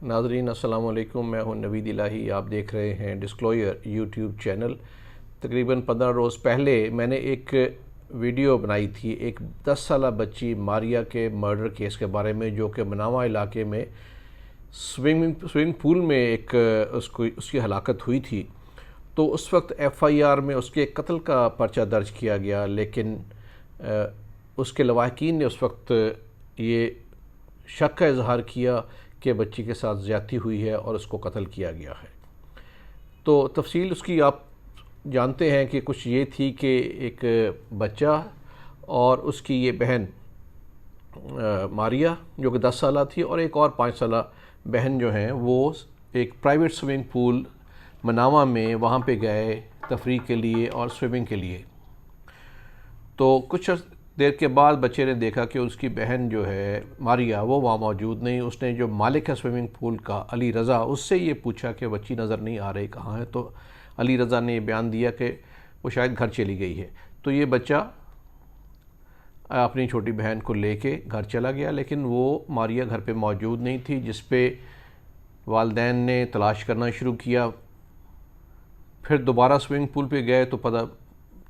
ناظرین السلام علیکم، میں ہوں نوید الہی، آپ دیکھ رہے ہیں ڈسکلوئر یوٹیوب چینل۔ تقریباً 15 روز پہلے میں نے ایک ویڈیو بنائی تھی ایک 10 سالہ بچی ماریا کے مرڈر کیس کے بارے میں، جو کہ مناوا علاقے میں سوئمنگ پول میں اس کی ہلاکت ہوئی تھی۔ تو اس وقت ایف آئی آر میں اس کے قتل کا پرچہ درج کیا گیا، لیکن اس کے لواحقین نے اس وقت یہ شک کا اظہار کیا کہ بچی کے ساتھ زیادتی ہوئی ہے اور اس کو قتل کیا گیا ہے۔ تو تفصیل اس کی آپ جانتے ہیں کہ کچھ یہ تھی کہ ایک بچہ اور اس کی یہ بہن ماریا جو کہ 10 سالہ تھی، اور ایک اور 5 سالہ بہن جو ہیں، وہ ایک پرائیویٹ سوئمنگ پول مناوا میں وہاں پہ گئے تفریح کے لیے اور سوئمنگ کے لیے۔ تو کچھ دیر کے بعد بچے نے دیکھا کہ اس کی بہن جو ہے ماریا وہ وہاں موجود نہیں۔ اس نے جو مالک ہے سوئمنگ پول کا، علی رضا، اس سے یہ پوچھا کہ بچی نظر نہیں آ رہی، کہاں ہے؟ تو علی رضا نے یہ بیان دیا کہ وہ شاید گھر چلی گئی ہے۔ تو یہ بچہ اپنی چھوٹی بہن کو لے کے گھر چلا گیا، لیکن وہ ماریا گھر پہ موجود نہیں تھی، جس پہ والدین نے تلاش کرنا شروع کیا۔ پھر دوبارہ سوئمنگ پول پہ گئے تو پتہ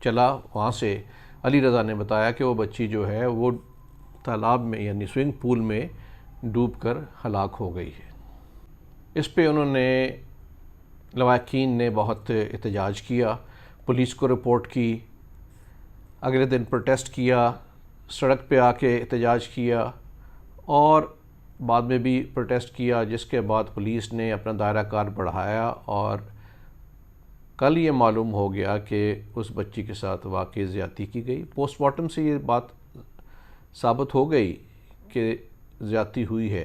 چلا، وہاں سے علی رضا نے بتایا کہ وہ بچی جو ہے وہ تالاب میں یعنی سوئمنگ پول میں ڈوب کر ہلاک ہو گئی ہے۔ اس پہ انہوں نے لواحقین نے بہت احتجاج کیا، پولیس کو رپورٹ کی، اگلے دن پروٹیسٹ کیا، سڑک پہ آ کے احتجاج کیا اور بعد میں بھی پروٹیسٹ کیا، جس کے بعد پولیس نے اپنا دائرہ کار بڑھایا اور کل یہ معلوم ہو گیا کہ اس بچی کے ساتھ واقعی زیادتی کی گئی۔ پوسٹ مارٹم سے یہ بات ثابت ہو گئی کہ زیادتی ہوئی ہے،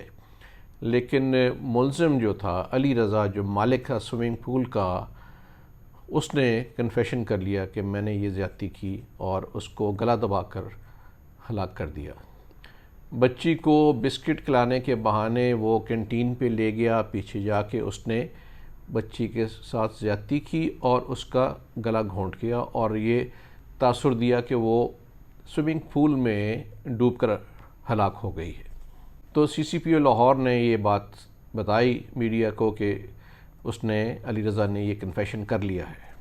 لیکن ملزم جو تھا علی رضا، جو مالک تھا سوئمنگ پول کا، اس نے کنفیشن کر لیا کہ میں نے یہ زیادتی کی اور اس کو گلا دبا کر ہلاک کر دیا۔ بچی کو بسکٹ کھلانے کے بہانے وہ کینٹین پہ لے گیا، پیچھے جا کے اس نے بچی کے ساتھ زیادتی کی اور اس کا گلا گھونٹ کیا اور یہ تاثر دیا کہ وہ سوئمنگ پول میں ڈوب کر ہلاک ہو گئی ہے۔ تو سی سی پی او لاہور نے یہ بات بتائی میڈیا کو کہ اس نے علی رضا نے یہ کنفیشن کر لیا ہے،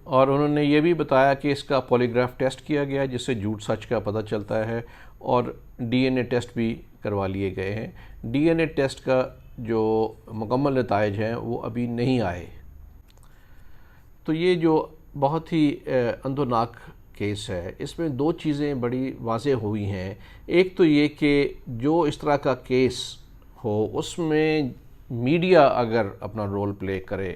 اور انہوں نے یہ بھی بتایا کہ اس کا پولیگراف ٹیسٹ کیا گیا، جس سے جھوٹ سچ کا پتہ چلتا ہے، اور ڈی این اے ٹیسٹ بھی کروا لیے گئے ہیں۔ ڈی این اے ٹیسٹ کا جو مکمل نتائج ہیں وہ ابھی نہیں آئے۔ تو یہ جو بہت ہی اندھوناک کیس ہے، اس میں دو چیزیں بڑی واضح ہوئی ہیں۔ ایک تو یہ کہ جو اس طرح کا کیس ہو، اس میں میڈیا اگر اپنا رول پلے کرے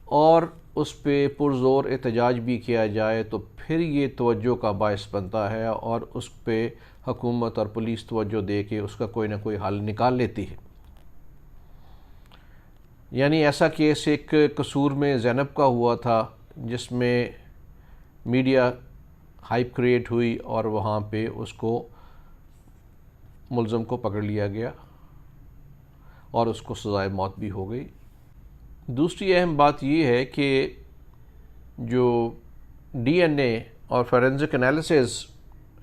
اور اس پہ پرزور احتجاج بھی کیا جائے تو پھر یہ توجہ کا باعث بنتا ہے اور اس پہ حکومت اور پولیس توجہ دے کے اس کا کوئی نہ کوئی حل نکال لیتی ہے۔ یعنی ایسا کیس ایک قصور میں زینب کا ہوا تھا، جس میں میڈیا ہائپ کریٹ ہوئی اور وہاں پہ اس کو ملزم کو پکڑ لیا گیا اور اس کو سزائے موت بھی ہو گئی۔ دوسری اہم بات یہ ہے کہ جو ڈی این اے اور فورینزک انالیسز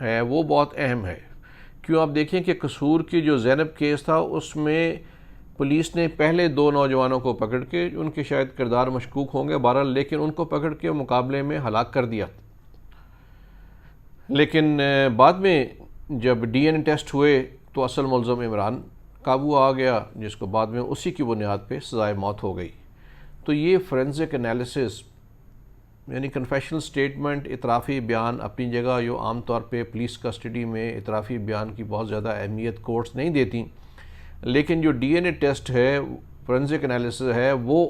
ہے وہ بہت اہم ہے۔ کیوں؟ آپ دیکھیں کہ قصور کی جو زینب کیس تھا، اس میں پولیس نے پہلے 2 نوجوانوں کو پکڑ کے، ان کے شاید کردار مشکوک ہوں گے بہرحال، لیکن ان کو پکڑ کے مقابلے میں ہلاک کر دیا۔ لیکن بعد میں جب ڈی این اے ٹیسٹ ہوئے تو اصل ملزم عمران قابو آ گیا، جس کو بعد میں اسی کی بنیاد پہ سزائے موت ہو گئی۔ تو یہ فورینزک انالیسز یعنی کنفیشنل سٹیٹمنٹ، اعترافی بیان اپنی جگہ، جو عام طور پہ پولیس کسٹڈی میں اعترافی بیان کی بہت زیادہ اہمیت کورٹس نہیں دیتی، لیکن جو ڈی این اے ٹیسٹ ہے، فورینزک انالیسز ہے، وہ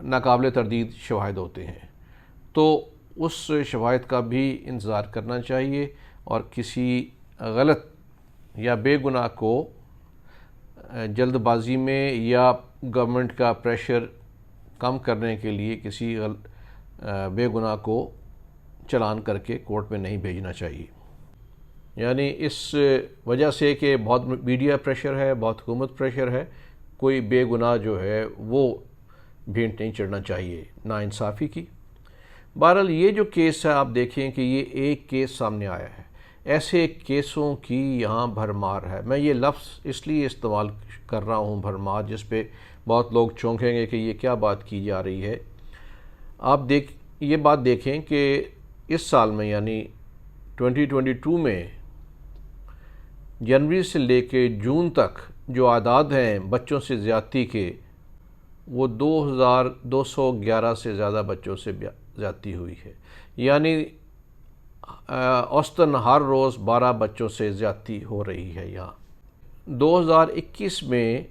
ناقابل تردید شواہد ہوتے ہیں۔ تو اس شواہد کا بھی انتظار کرنا چاہیے اور کسی غلط یا بے گناہ کو جلد بازی میں یا گورنمنٹ کا پریشر کم کرنے کے لیے کسی بے گناہ کو چلان کر کے کورٹ میں نہیں بھیجنا چاہیے۔ یعنی اس وجہ سے کہ بہت میڈیا پریشر ہے، بہت حکومت پریشر ہے، کوئی بے گناہ جو ہے وہ بھینٹ نہیں چڑھنا چاہیے ناانصافی کی۔ بہرحال یہ جو کیس ہے، آپ دیکھیں کہ یہ ایک کیس سامنے آیا ہے۔ ایسے کیسوں کی یہاں بھرمار ہے۔ میں یہ لفظ اس لیے استعمال کر رہا ہوں بھرمار، جس پہ بہت لوگ چونکیں گے کہ یہ کیا بات کی جا رہی ہے۔ آپ یہ بات دیکھیں کہ اس سال میں یعنی 2022 میں جنوری سے لے کے جون تک جو اعداد ہیں بچوں سے زیادتی کے، وہ 2211 سے زیادہ بچوں سے زیادتی ہوئی ہے، یعنی اوسطاً ہر روز 12 بچوں سے زیادتی ہو رہی ہے یہاں۔ 2021 میں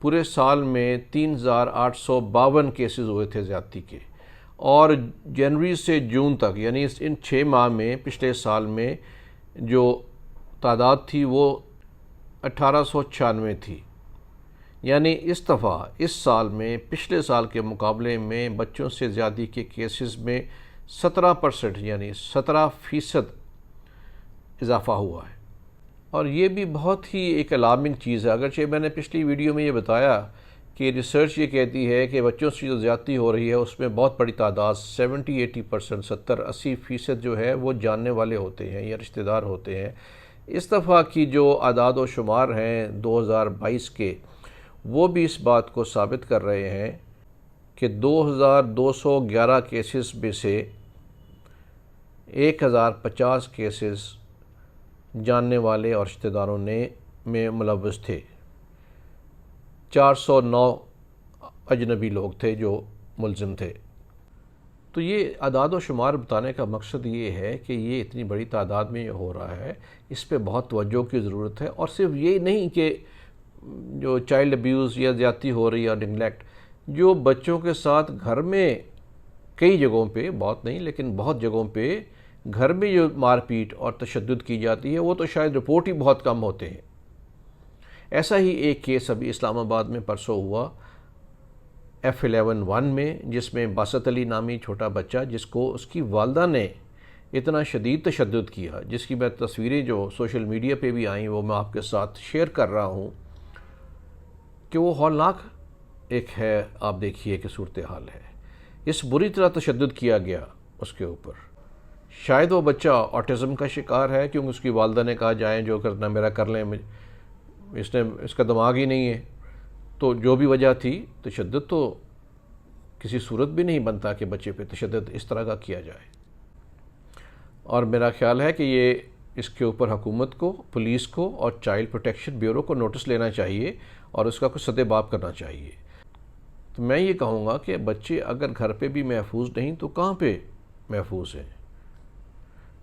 پورے سال میں 3852 کیسز ہوئے تھے زیادتی کے، اور جنوری سے جون تک یعنی ان 6 ماہ میں پچھلے سال میں جو تعداد تھی وہ 1896 تھی، یعنی اس دفعہ اس سال میں پچھلے سال کے مقابلے میں بچوں سے زیادتی کے کیسز میں 17% یعنی 17% اضافہ ہوا ہے۔ اور یہ بھی بہت ہی ایک الارمنگ چیز ہے، اگرچہ میں نے پچھلی ویڈیو میں یہ بتایا کہ ریسرچ یہ کہتی ہے کہ بچوں سے جو زیادتی ہو رہی ہے اس میں بہت بڑی تعداد 70-80%، 70-80% جو ہے وہ جاننے والے ہوتے ہیں یا رشتہ دار ہوتے ہیں۔ اس دفعہ کی جو اعداد و شمار ہیں 2022 کے، وہ بھی اس بات کو ثابت کر رہے ہیں کہ 2211 کیسز میں سے 1050 کیسز جاننے والے اور رشتہ داروں میں ملوث تھے، 409 اجنبی لوگ تھے جو ملزم تھے۔ تو یہ اعداد و شمار بتانے کا مقصد یہ ہے کہ یہ اتنی بڑی تعداد میں یہ ہو رہا ہے، اس پہ بہت توجہ کی ضرورت ہے۔ اور صرف یہ نہیں کہ جو چائلڈ ابیوز یا زیادتی ہو رہی ہے اور نگلیکٹ، جو بچوں کے ساتھ گھر میں کئی جگہوں پہ، بہت نہیں لیکن بہت جگہوں پہ گھر میں جو مار پیٹ اور تشدد کی جاتی ہے وہ تو شاید رپورٹ ہی بہت کم ہوتے ہیں۔ ایسا ہی ایک کیس ابھی اسلام آباد میں پرسوں ہوا F11-1 میں، جس میں باسط علی نامی چھوٹا بچہ، جس کو اس کی والدہ نے اتنا شدید تشدد کیا، جس کی میں تصویریں جو سوشل میڈیا پہ بھی آئیں وہ میں آپ کے ساتھ شیئر کر رہا ہوں کہ وہ ہولناک ایک ہے۔ آپ دیکھیے کہ صورتحال ہے، اس بری طرح تشدد کیا گیا اس کے اوپر۔ شاید وہ بچہ آٹزم کا شکار ہے، کیونکہ اس کی والدہ نے کہا جائیں جو کرنا میرا کر لیں، اس کا دماغ ہی نہیں ہے۔ تو جو بھی وجہ تھی، تشدد تو کسی صورت بھی نہیں بنتا کہ بچے پہ تشدد اس طرح کا کیا جائے۔ اور میرا خیال ہے کہ یہ اس کے اوپر حکومت کو، پولیس کو اور چائلڈ پروٹیکشن بیورو کو نوٹس لینا چاہیے اور اس کا کچھ سدباب کرنا چاہیے۔ تو میں یہ کہوں گا کہ بچے اگر گھر پہ بھی محفوظ نہیں تو کہاں پہ محفوظ ہیں؟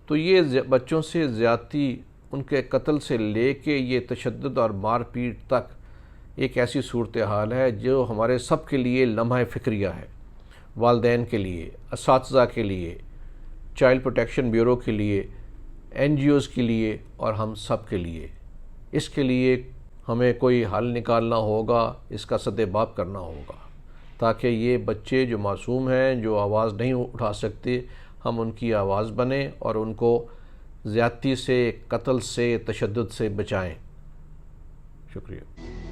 تو یہ بچوں سے زیادتی، ان کے قتل سے لے کے یہ تشدد اور مار پیٹ تک ایک ایسی صورتحال ہے جو ہمارے سب کے لیے لمحہ فکریہ ہے، والدین کے لیے، اساتذہ کے لیے، چائلڈ پروٹیکشن بیورو کے لیے، NGOs کے لیے اور ہم سب کے لیے۔ اس کے لیے ہمیں کوئی حل نکالنا ہوگا، اس کا سدباب کرنا ہوگا، تاکہ یہ بچے جو معصوم ہیں، جو آواز نہیں اٹھا سکتے، ہم ان کی آواز بنیں اور ان کو زیادتی سے، قتل سے، تشدد سے بچائیں۔ شکریہ۔